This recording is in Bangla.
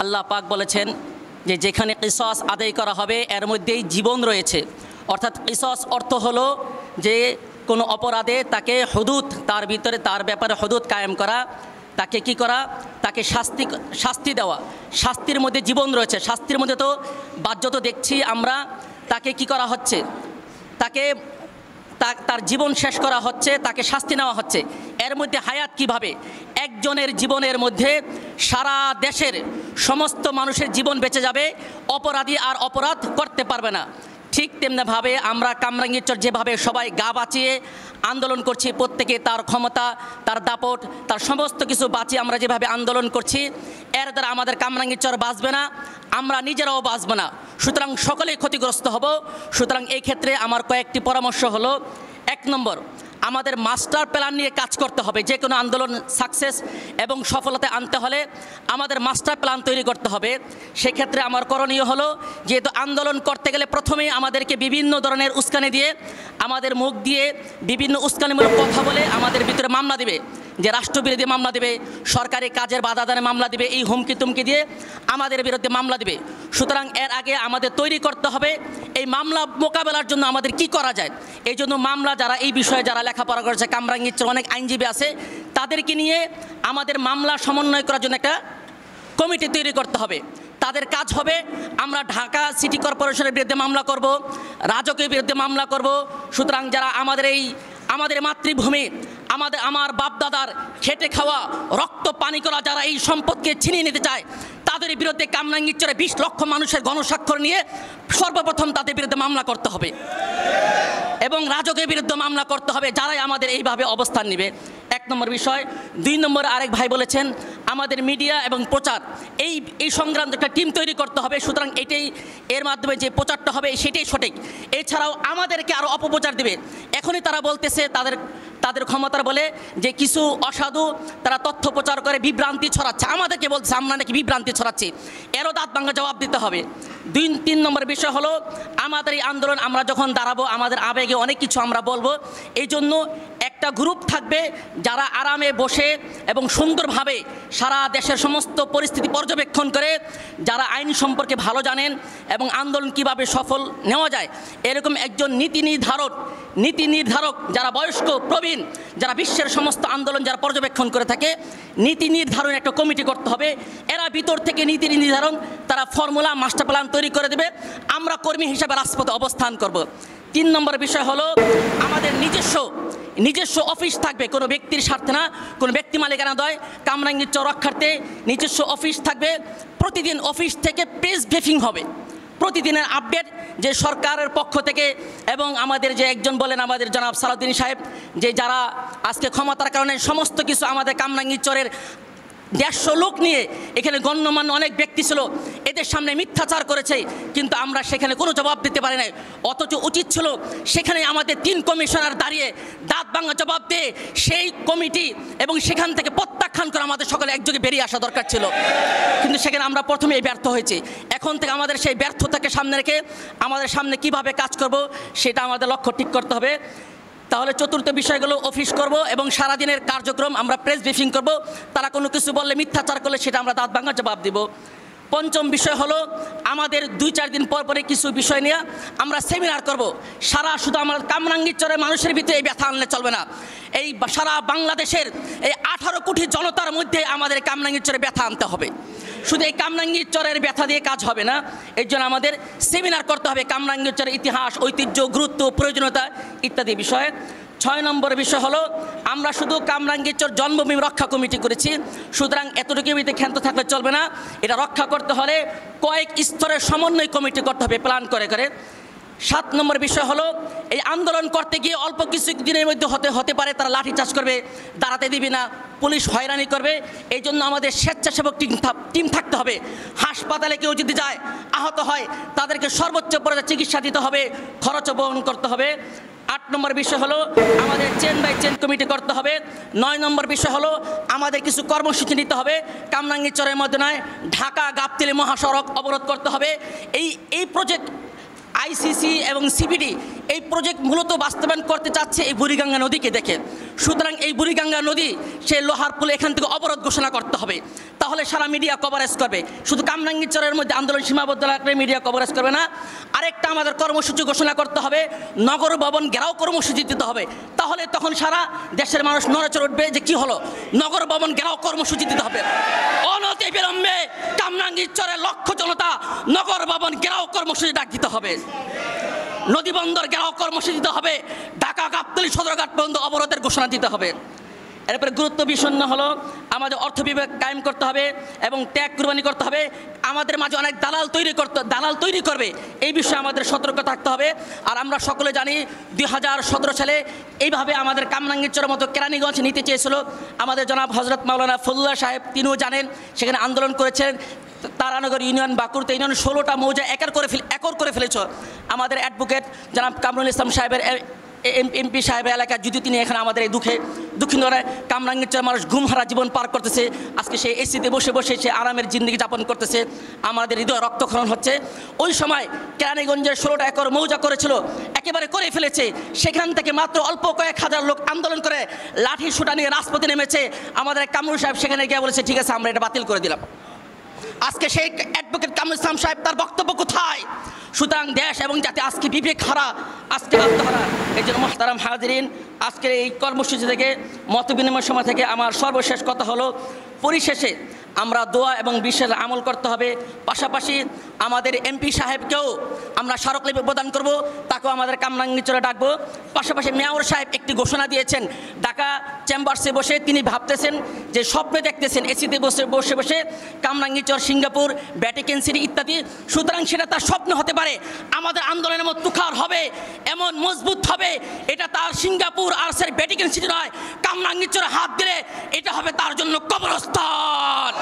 আল্লাহ পাক বলেছেন যে যেখানে কিসাস আদায় করা হবে এর মধ্যেই জীবন রয়েছে। অর্থাৎ কিসাস অর্থ হলো যে কোনো অপরাধে তাকে হুদুদ, তার ভিতরে তার ব্যাপারে হুদুদ কায়েম করা, তাকে কি করা, তাকে শাস্তি দেওয়া। শাস্তির মধ্যে জীবন রয়েছে। শাস্তির মধ্যে তো বাহ্যত দেখছি আমরা, তাকে কি করা হচ্ছে, তাকে তার জীবন শেষ করা হচ্ছে, তাকে শাস্তি নেওয়া হচ্ছে। এর মধ্যে হায়াত কিভাবে, একজনের জীবনের মধ্যে সারা দেশের সমস্ত মানুষের জীবন বেঁচে যাবে, অপরাধী আর অপরাধ করতে পারবে না। ঠিক তেমনিভাবে আমরা কামরাঙ্গীরচর যেভাবে সবাই গা বাঁচিয়ে আন্দোলন করছি, প্রত্যেকে তার ক্ষমতা, তার দাপট, তার সমস্ত কিছু বাঁচিয়ে আমরা যেভাবে আন্দোলন করছি, এর দ্বারা আমাদের কামরাঙ্গীরচর বাঁচবে না, আমরা নিজেরাও বাঁচব না। সুতরাং সকলেই ক্ষতিগ্রস্ত হব। সুতরাং এই ক্ষেত্রে আমার কয়েকটি পরামর্শ হলো, 1 নম্বর, আমাদের মাস্টার প্ল্যান নিয়ে কাজ করতে হবে। যে কোনো আন্দোলন সাকসেস এবং সফলতা আনতে হলে আমাদের মাস্টার প্ল্যান তৈরি করতে হবে। সেক্ষেত্রে আমার করণীয় হলো, যেহেতু আন্দোলন করতে গেলে প্রথমেই আমাদেরকে বিভিন্ন ধরনের উস্কানি দিয়ে, আমাদের মুখ দিয়ে বিভিন্ন উস্কানিমূলক কথা বলে আমাদের ভিতরে মামলা দিবে, যে রাষ্ট্রবিরোধী মামলা দিবে, সরকারি কাজের বাধা দানে মামলা দিবে, এই হুমকি তুমকি দিয়ে আমাদের বিরুদ্ধে মামলা দিবে। সুতরাং এর আগে আমাদের তৈরি করতে হবে এই মামলা মোকাবেলার জন্য আমাদের কি করা যায়। এই জন্য মামলা যারা এই বিষয়ে যারা লেখাপড়া করেছে, কামরাঙ্গীরচর অনেক আইনজীবী আছে, তাদেরকে নিয়ে আমাদের মামলা সমন্বয় করার জন্য একটা কমিটি তৈরি করতে হবে। তাদের কাজ হবে, আমরা ঢাকা সিটি কর্পোরেশনের বিরুদ্ধে মামলা করব, রাজকের বিরুদ্ধে মামলা করব। সুতরাং যারা আমাদের মাতৃভূমি, আমার বাপদাদার খেটে খাওয়া রক্ত পানি করা যারা এই সম্পদকে ছিনিয়ে নিতে চায়, তাদের বিরুদ্ধে কামরাঙ্গীরচরে 20 লক্ষ মানুষের গণস্বাক্ষর নিয়ে সর্বপ্রথম তাদের বিরুদ্ধে মামলা করতে হবে এবং রাজকের বিরুদ্ধে মামলা করতে হবে যারাই আমাদের এইভাবে অবস্থান নেবে। 1 নম্বর বিষয়। 2 নম্বর, আরেক ভাই বলেছেন আমাদের মিডিয়া এবং প্রচার এই সংক্রান্ত একটা টিম তৈরি করতে হবে। সুতরাং এর মাধ্যমে যে প্রচারটা হবে সেটাই সঠিক। এছাড়াও আমাদেরকে আরও অপপ্রচার দেবে। এখনই তারা বলতেছে তাদের ক্ষমতার বলে যে কিছু অসাধু তারা তথ্য প্রচার করে বিভ্রান্তি ছড়াচ্ছে, আমাদেরকে বলছে আমরা নাকি বিভ্রান্তি ছড়াচ্ছি। এরও দাঁত ভাঙা জবাব দিতে হবে। 3 নম্বর বিষয় হলো, আমাদের এই আন্দোলন আমরা যখন দাঁড়াবো আমাদের আবেগে অনেক কিছু আমরা বলবো। এই জন্য একটা গ্রুপ থাকবে যারা আরামে বসে এবং সুন্দরভাবে সারা দেশের সমস্ত পরিস্থিতি পর্যবেক্ষণ করে, যারা আইন সম্পর্কে ভালো জানেন এবং আন্দোলন কিভাবে সফল নেওয়া যায়, এরকম একজন নীতি নির্ধারক যারা বয়স্ক প্রবীণ, যারা বিশ্বের সমস্ত আন্দোলন যারা পর্যবেক্ষণ করে থাকে, নীতি নির্ধারণ একটা কমিটি করতে হবে। এরা ভিতর থেকে নীতি নির্ধারণ, তারা ফর্মুলা মাস্টার প্ল্যান তৈরি করে দেবে। আমরা কর্মী হিসাবে রাজপথে অবস্থান করব। 3 নম্বর বিষয় হলো, আমাদের নিজস্ব অফিস থাকবে, কোনো ব্যক্তির স্বার্থে না, কোনো ব্যক্তি মালিকানা নয়। কামরাঙ্গীরচর রক্ষার্থে নিজস্ব অফিস থাকবে। প্রতিদিন অফিস থেকে প্রেস ব্রিফিং হবে, প্রতিদিনের আপডেট যে সরকারের পক্ষ থেকে, এবং আমাদের যে একজন বলেন আমাদের জনাব সালাউদ্দিন সাহেব, যে যারা আজকে ক্ষমতার কারণে সমস্ত কিছু আমাদের কামরাঙ্গীরচরের 150 লোক নিয়ে এখানে গণ্যমান্য অনেক ব্যক্তি ছিল, এদের সামনে মিথ্যাচার করেছে, কিন্তু আমরা সেখানে কোনো জবাব দিতে পারি নাই। অথচ উচিত ছিল সেখানে আমাদের 3 কমিশনার দাঁড়িয়ে দাঁত ভাঙা জবাব দিয়ে সেই কমিটি এবং সেখান থেকে প্রত্যাখ্যান করে আমাদের সকলে একযোগে বেরিয়ে আসা দরকার ছিল। কিন্তু সেখানে আমরা প্রথমেই ব্যর্থ হয়েছি। এখন থেকে আমাদের সেই ব্যর্থতাকে সামনে রেখে আমাদের সামনে কিভাবে কাজ করব সেটা আমাদের লক্ষ্য ঠিক করতে হবে। তাহলে 4র্থ বিষয়গুলো অফিস করব এবং সারাদিনের কার্যক্রম আমরা প্রেস ব্রিফিং করব। তারা কোনো কিছু বললে, মিথ্যাচার করলে সেটা আমরা দাঁত ভাঙা জবাব দিব। 5ম বিষয় হলো, আমাদের 2-4 দিন পর পরে কিছু বিষয় নিয়ে আমরা সেমিনার করব। শুধু আমরা কামরাঙ্গীরচরের মানুষের ভিতরে এই ব্যথা আনলে চলবে না। এই সারা বাংলাদেশের এই 18 কোটি জনতার মধ্যে আমাদের কামরাঙ্গীরচরে ব্যথা আনতে হবে। শুধু এই কামরাঙ্গীরচরের ব্যথা দিয়ে কাজ হবে না, এর জন্য আমাদের সেমিনার করতে হবে কামরাঙ্গীরচরের ইতিহাস, ঐতিহ্য, গুরুত্ব, প্রয়োজনীয়তা ইত্যাদি বিষয়ে। 6 নম্বর বিষয় হলো, আমরা শুধু কামরাঙ্গীরচর জন্মভূমি রক্ষা কমিটি করেছি, সুতরাং এতটুকু ক্ষান্ত থাকলে চলবে না। এটা রক্ষা করতে হলে কয়েক স্তরের সমন্বয় কমিটি করতে হবে প্ল্যান করে। 7 নম্বর বিষয় হলো, এই আন্দোলন করতে গিয়ে অল্প কিছু দিনের মধ্যে হতে পারে তারা লাঠিচার্জ করবে, দাঁড়াতে দিবে না, পুলিশ হয়রানি করবে। এই জন্য আমাদের স্বেচ্ছাসেবক টিম থাকতে হবে। হাসপাতালে কেউ যদি যায়, আহত হয়, তাদেরকে সর্বোচ্চ পর্যায়ে চিকিৎসা দিতে হবে, খরচ বহন করতে হবে। 8 নম্বর বিষয় হলো, আমাদের চেন বাই চেন কমিটি করতে হবে। 9 নম্বর বিষয় হলো, আমাদের কিছু কর্মসূচি নিতে হবে। কামরাঙ্গীরচরের মধ্যে নয়, ঢাকা গাবতলী মহাসড়ক অবরোধ করতে হবে। এই আইসিসি এবং সিবিডি এই প্রজেক্ট মূলত বাস্তবায়ন করতে চাচ্ছে এই বুড়িগঙ্গা নদীকে দেখে। সুতরাং এই বুড়িগঙ্গা নদী সে লোহার পুলে এখান থেকে অবরোধ ঘোষণা করতে হবে, তাহলে সারা মিডিয়া কভারেজ করবে। শুধু কামরাঙ্গীরচরের মধ্যে আন্দোলন সীমাবদ্ধ রাখলে মিডিয়া কভারেজ করবে না, আরেকটা আমাদের কর্মসূচি ঘোষণা করতে হবে, নগর ভবন ঘেরাও কর্মসূচি দিতে হবে। তাহলে তখন সারা দেশের মানুষ নড়েচড়ে উঠবে যে কি হলো, নগর ভবন ঘেরাও কর্মসূচি দিতে হবে। অনতি বিলম্বে কামরাঙ্গীরচরের লক্ষ জনতা নগর ভবন ঘেরাও কর্মসূচি ডাক দিতে হবে, নদী বন্দর ঘেরাও কর্মসূচি দিতে হবে, ঢাকা গাবতলী সদরঘাট পর্যন্ত অবরোধের ঘোষণা দিতে হবে। এরপরে গুরুত্ব বিষণ্ণ হলো আমাদের অর্থ বিভাগ কায়েম করতে হবে এবং ত্যাগ কুরবানি করতে হবে। আমাদের মাঝে অনেক দালাল তৈরি করবে, এই বিষয়ে আমাদের সতর্ক থাকতে হবে। আর আমরা সকলে জানি 2017 সালে এইভাবে আমাদের কামরাঙ্গীরচরের মতো কেরানীগঞ্জ নিতে চেয়েছিল আমাদের জনাব হজরত মাওলানা ফজলুল্লাহ সাহেব, তিনিও জানেন, সেখানে আন্দোলন করেছেন। তারানগর ইউনিয়ন, বাঁকুড়া ইউনিয়ন 16টা মৌজা একর করে ফেলেছ। আমাদের অ্যাডভোকেট জনাব কামরুল ইসলাম সাহেবের এমপি সাহেবের এলাকায় যদি তিনি এখানে আমাদের এই দক্ষিণ কামরাঙ্গীরচর মানুষ ঘুমহারা জীবন পার করতেছে, আজকে সেই এসিতে বসে বসে সে আরামের জিন্দগি যাপন করতেছে, আমাদের হৃদয় রক্তক্ষরণ হচ্ছে। ওই সময় কেরানীগঞ্জের 16টা একর মৌজা করেছিল, একেবারে করে ফেলেছে। সেখান থেকে মাত্র অল্প কয়েক হাজার লোক আন্দোলন করে লাঠি সোটা নিয়ে রাজপথে নেমেছে। আমাদের কামরুল সাহেব সেখানে গিয়ে বলেছে ঠিক আছে আমরা এটা বাতিল করে দিলাম। আজকে সেই অ্যাডভোকেট কামরুল ইসলাম সাহেব তার বক্তব্য কোথায়? সুতরাং দেশ এবং জাতি আজকে বিবেক হারা, আজকে আত্মহারা। এই জন্য মোহতারাম হাজিরিন, আজকের এই কর্মসূচি থেকে মত বিনিময় সময় থেকে আমার সর্বশেষ কথা হলো, পরিশেষে আমরা দোয়া এবং বিশ্বাস আমল করতে হবে। পাশাপাশি আমাদের এমপি সাহেবকেও আমরা স্মারকলিপি প্রদান করব, তাকেও আমাদের কামরাঙ্গীরচরে ডাকবো। পাশাপাশি মেয়র সাহেব একটি ঘোষণা দিয়েছেন, ঢাকা চেম্বার্সে বসে তিনি ভাবতেছেন যে স্বপ্নে দেখতেছেন এসিতে বসে বসে কামরাঙ্গীরচর, সিঙ্গাপুর, ভ্যাটিকান সিটি ইত্যাদি। সুতরাং সেটা তার স্বপ্ন হতে পারে, আমাদের আন্দোলনের মতো তুখার হবে, এমন মজবুত হবে, এটা তার সিঙ্গাপুর আর সে ভ্যাটিকান সিটি নয়, কামরাঙ্গীরচরে হাত দিলে এটা হবে তার জন্য কবরস্থান।